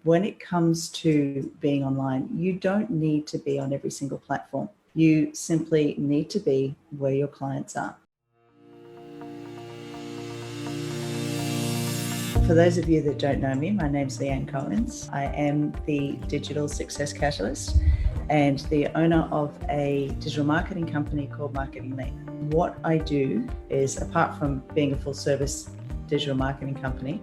When it comes to being online, you don't need to be on every single platform. You simply need to be where your clients are. For those of you that don't know me, my name's Leanne Cohens. I am the Digital Success Catalyst and the owner of a digital marketing company called MarketingTips. What I do is, apart from being a full service digital marketing company,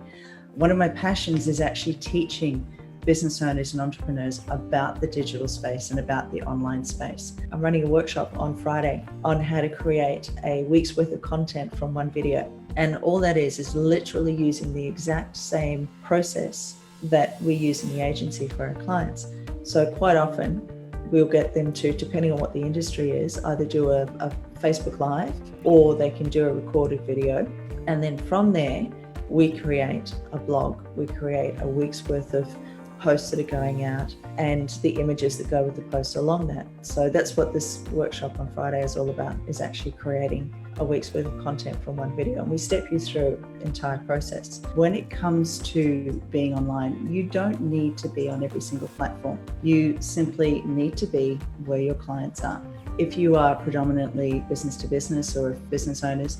one of my passions is actually teaching business owners and entrepreneurs about the digital space and about the online space. I'm running a workshop on Friday on how to create a week's worth of content from one video. And all that is literally using the exact same process that we use in the agency for our clients. So quite often we'll get them to, depending on what the industry is, either do a Facebook Live or they can do a recorded video. And then from there, we create a blog, we create a week's worth of posts that are going out and the images that go with the posts along that. So that's what this workshop on Friday is all about, is actually creating a week's worth of content from one video. And we step you through the entire process. When it comes to being online, you don't need to be on every single platform. You simply need to be where your clients are. If you are predominantly business to business or business owners,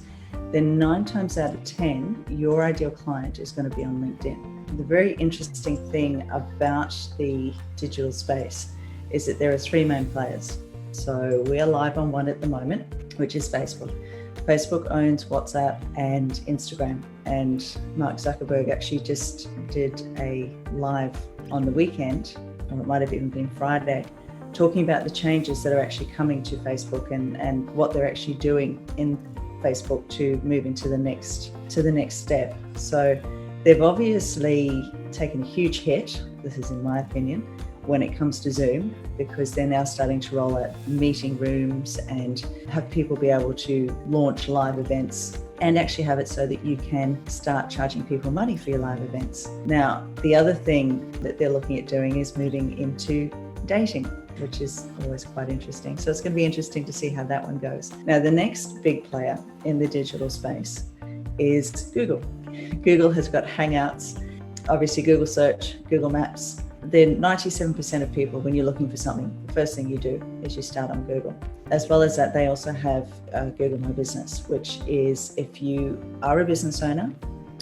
then 9 times out of 10, your ideal client is going to be on LinkedIn. The very interesting thing about the digital space is that there are 3 main players. So we are live on one at the moment, which is Facebook. Facebook owns WhatsApp and Instagram, and Mark Zuckerberg actually just did a live on the weekend, or it might have even been Friday, talking about the changes that are actually coming to Facebook and what they're actually doing in Facebook to move into the next step. So they've obviously taken a huge hit, this is in my opinion, when it comes to Zoom, because they're now starting to roll out meeting rooms and have people be able to launch live events and actually have it so that you can start charging people money for your live events. Now, the other thing that they're looking at doing is moving into dating, which is always quite interesting. So it's going to be interesting to see how that one goes. Now, the next big player in the digital space is Google. Google has got Hangouts, obviously Google Search, Google Maps. Then 97% of people, when you're looking for something, the first thing you do is you start on Google. As well as that, they also have Google My Business, which is if you are a business owner,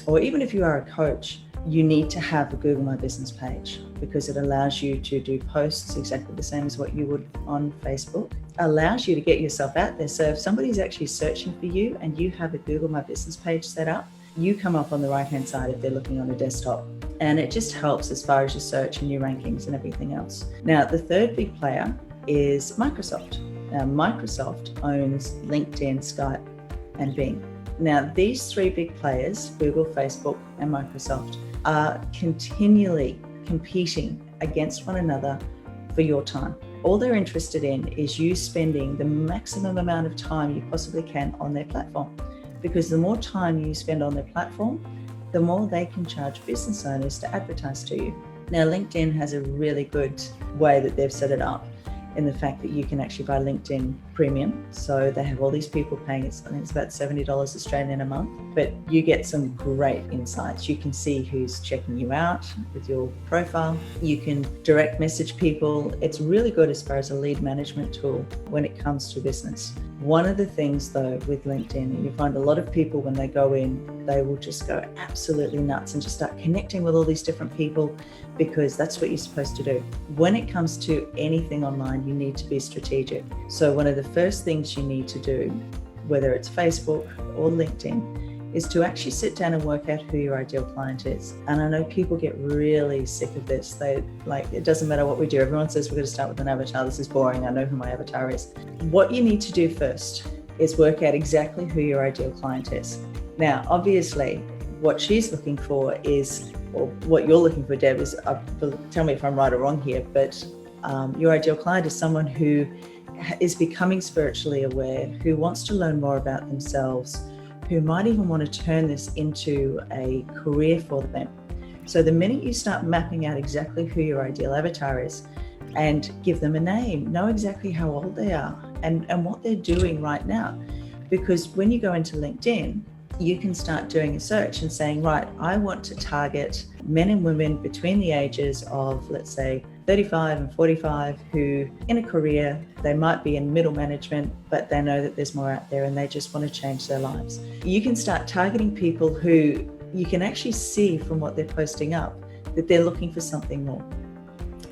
or even if you are a coach, you need to have a Google My Business page because it allows you to do posts exactly the same as what you would on Facebook. Allows you to get yourself out there. So if somebody's actually searching for you and you have a Google My Business page set up, you come up on the right-hand side if they're looking on a desktop. And it just helps as far as your search and your rankings and everything else. Now, the third big player is Microsoft. Now, Microsoft owns LinkedIn, Skype, and Bing. Now, these 3 big players, Google, Facebook, and Microsoft, are continually competing against one another for your time. All they're interested in is you spending the maximum amount of time you possibly can on their platform. Because the more time you spend on their platform, the more they can charge business owners to advertise to you. Now, LinkedIn has a really good way that they've set it up in the fact that you can actually buy LinkedIn Premium. So they have all these people paying, I think it's about $70 Australian a month, but you get some great insights. You can see who's checking you out with your profile. You can direct message people. It's really good as far as a lead management tool when it comes to business. One of the things though with LinkedIn, you find a lot of people when they go in, they will just go absolutely nuts and just start connecting with all these different people because that's what you're supposed to do. When it comes to anything online, you need to be strategic. So one of the first things you need to do, whether it's Facebook or LinkedIn, is to actually sit down and work out who your ideal client is. And I know people get really sick of this. They like, it doesn't matter what we do. Everyone says we're going to start with an avatar. This is boring. I know who my avatar is. What you need to do first is work out exactly who your ideal client is. Now, obviously, what she's looking for is, or what you're looking for, Deb, is, tell me if I'm right or wrong here, but your ideal client is someone who is becoming spiritually aware, who wants to learn more about themselves, who might even want to turn this into a career for them. So the minute you start mapping out exactly who your ideal avatar is and give them a name, know exactly how old they are and what they're doing right now. Because when you go into LinkedIn, you can start doing a search and saying, right, I want to target men and women between the ages of, let's say, 35 and 45 who in a career, they might be in middle management, but they know that there's more out there and they just want to change their lives. You can start targeting people who you can actually see from what they're posting up that they're looking for something more.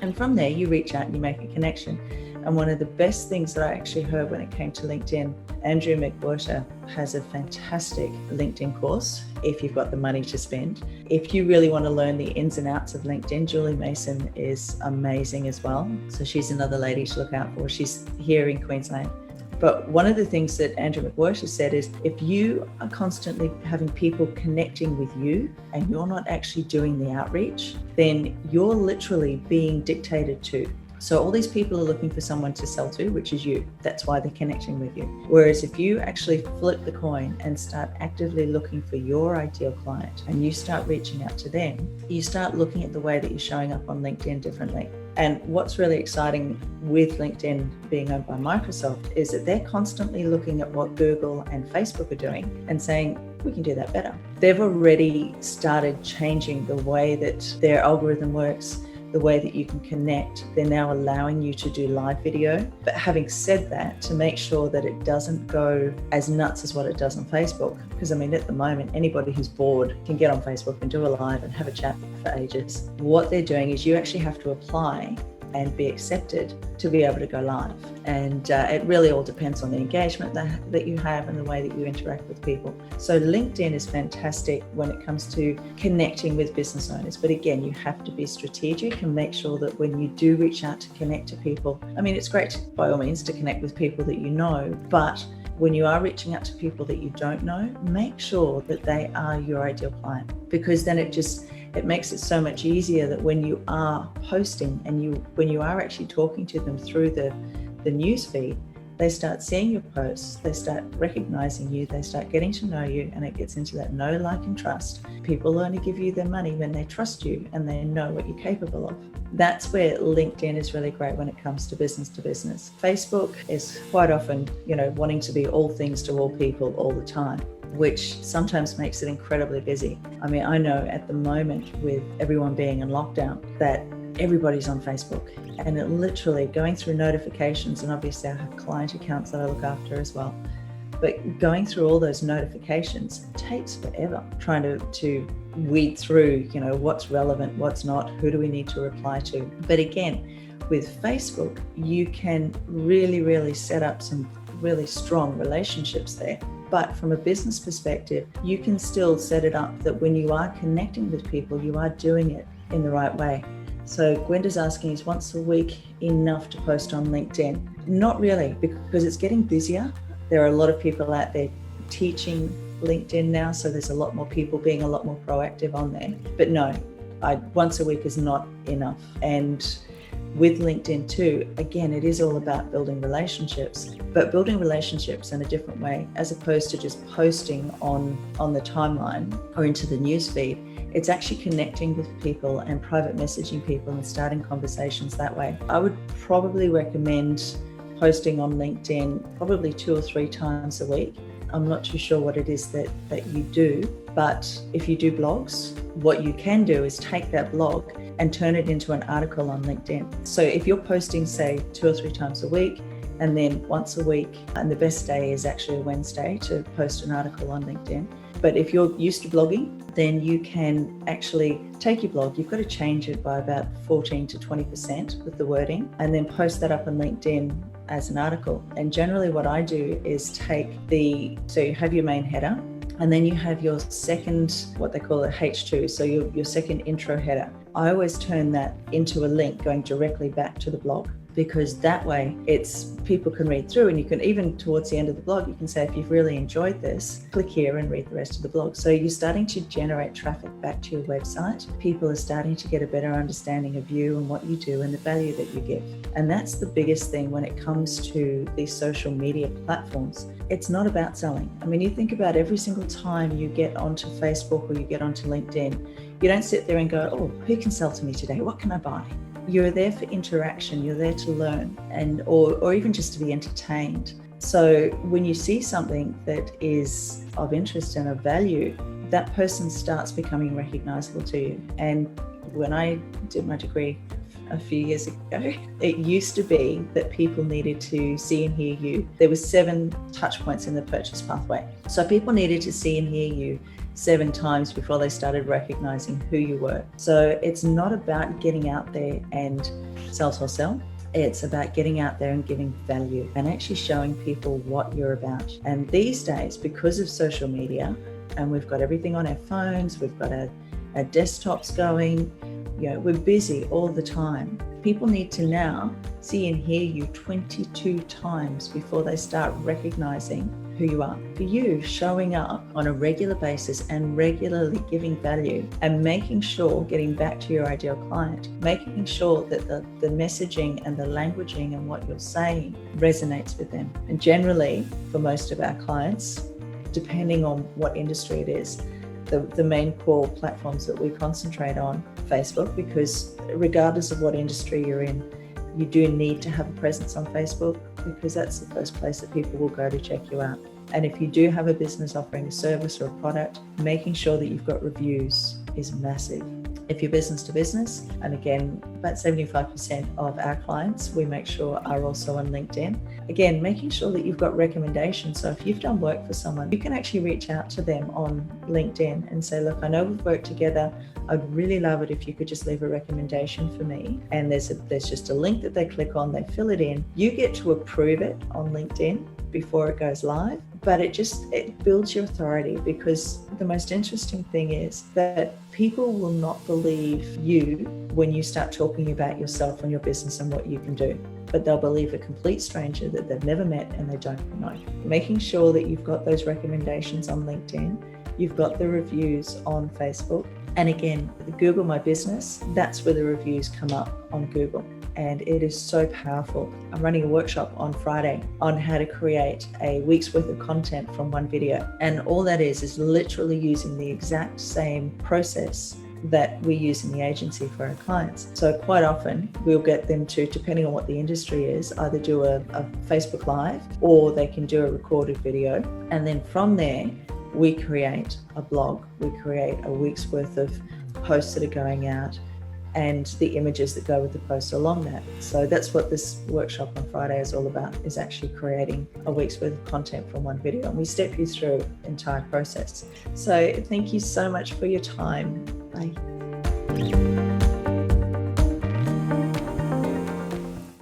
And from there, you reach out and you make a connection. And one of the best things that I actually heard when it came to LinkedIn, Andrew McWhirter has a fantastic LinkedIn course if you've got the money to spend. If you really want to learn the ins and outs of LinkedIn, Julie Mason is amazing as well. So she's another lady to look out for. She's here in Queensland. But one of the things that Andrew McWhirter said is if you are constantly having people connecting with you and you're not actually doing the outreach, then you're literally being dictated to. So all these people are looking for someone to sell to, which is you. That's why they're connecting with you. Whereas if you actually flip the coin and start actively looking for your ideal client and you start reaching out to them, you start looking at the way that you're showing up on LinkedIn differently. And what's really exciting with LinkedIn being owned by Microsoft is that they're constantly looking at what Google and Facebook are doing and saying, we can do that better. They've already started changing the way that their algorithm works, the way that you can connect. They're now allowing you to do live video. But having said that, to make sure that it doesn't go as nuts as what it does on Facebook. Because I mean, at the moment, anybody who's bored can get on Facebook and do a live and have a chat for ages. What they're doing is you actually have to apply and be accepted to be able to go live. And it really all depends on the engagement that you have and the way that you interact with people. So LinkedIn is fantastic when it comes to connecting with business owners. But again, you have to be strategic and make sure that when you do reach out to connect to people, I mean, it's great by all means to connect with people that you know, but when you are reaching out to people that you don't know, make sure that they are your ideal client, because then it makes it so much easier that when you are posting and when you are actually talking to them through the news feed, they start seeing your posts, they start recognizing you, they start getting to know you, and it gets into that know, like, and trust. People only give you their money when they trust you and they know what you're capable of. That's where LinkedIn is really great when it comes to business. Facebook is quite often, wanting to be all things to all people all the time, which sometimes makes it incredibly busy. I mean, I know at the moment with everyone being in lockdown that everybody's on Facebook, and it literally going through notifications, and obviously I have client accounts that I look after as well, but going through all those notifications takes forever trying to weed through, what's relevant, what's not, who do we need to reply to. But again, with Facebook, you can really, really set up some really strong relationships there. But from a business perspective, you can still set it up that when you are connecting with people, you are doing it in the right way. So Gwenda's asking, is once a week enough to post on LinkedIn? Not really, because it's getting busier. There are a lot of people out there teaching LinkedIn now, so there's a lot more people being a lot more proactive on there. But no, once a week is not enough. And with LinkedIn too, again, it is all about building relationships, but building relationships in a different way, as opposed to just posting on the timeline or into the newsfeed. It's actually connecting with people and private messaging people and starting conversations that way. I would probably recommend posting on LinkedIn probably 2 or 3 times a week. I'm not too sure what it is that you do, but if you do blogs, what you can do is take that blog and turn it into an article on LinkedIn. So if you're posting, say, 2 or 3 times a week, and then once a week, and the best day is actually a Wednesday to post an article on LinkedIn. But if you're used to blogging, then you can actually take your blog, you've got to change it by about 14 to 20% with the wording, and then post that up on LinkedIn as an article. And generally what I do is so you have your main header, and then you have your second, what they call a H2, so your second intro header. I always turn that into a link going directly back to the blog, because that way people can read through, and you can, even towards the end of the blog, you can say, if you've really enjoyed this, click here and read the rest of the blog. So you're starting to generate traffic back to your website. People are starting to get a better understanding of you and what you do and the value that you give. And that's the biggest thing when it comes to these social media platforms. It's not about selling. I mean, you think about every single time you get onto Facebook or you get onto LinkedIn, you don't sit there and go, oh, who can sell to me today? What can I buy? You're there for interaction, you're there to learn, or even just to be entertained. So when you see something that is of interest and of value, that person starts becoming recognizable to you. And when I did my degree a few years ago, it used to be that people needed to see and hear you. There were 7 touch points in the purchase pathway. So people needed to see and hear you 7 times before they started recognizing who you were. So it's not about getting out there and sell. It's about getting out there and giving value and actually showing people what you're about. And these days, because of social media, and we've got everything on our phones, we've got our desktops going, we're busy all the time. People need to now see and hear you 22 times before they start recognizing who you are. For you, showing up on a regular basis and regularly giving value and making sure, getting back to your ideal client, making sure that the messaging and the languaging and what you're saying resonates with them. And generally, for most of our clients, depending on what industry it is, the main core platforms that we concentrate on, Facebook, because regardless of what industry you're in, you do need to have a presence on Facebook, because that's the first place that people will go to check you out. And if you do have a business offering a service or a product, making sure that you've got reviews is massive. If you're business to business, and again, about 75% of our clients we make sure are also on LinkedIn. Again, making sure that you've got recommendations. So if you've done work for someone, you can actually reach out to them on LinkedIn and say, look, I know we've worked together. I'd really love it if you could just leave a recommendation for me. And there's just a link that they click on, they fill it in. You get to approve it on LinkedIn before it goes live, but it builds your authority, because the most interesting thing is that people will not believe you when you start talking about yourself and your business and what you can do, but they'll believe a complete stranger that they've never met and they don't know. Making sure that you've got those recommendations on LinkedIn, you've got the reviews on Facebook, and again, Google My Business, that's where the reviews come up on Google. And it is so powerful. I'm running a workshop on Friday on how to create a week's worth of content from one video. And all that is literally using the exact same process that we use in the agency for our clients. So quite often we'll get them to, depending on what the industry is, either do a Facebook Live, or they can do a recorded video. And then from there, we create a blog, we create a week's worth of posts that are going out, and the images that go with the post along that. So that's what this workshop on Friday is all about, is actually creating a week's worth of content from one video. And we step you through the entire process. So thank you so much for your time. Bye.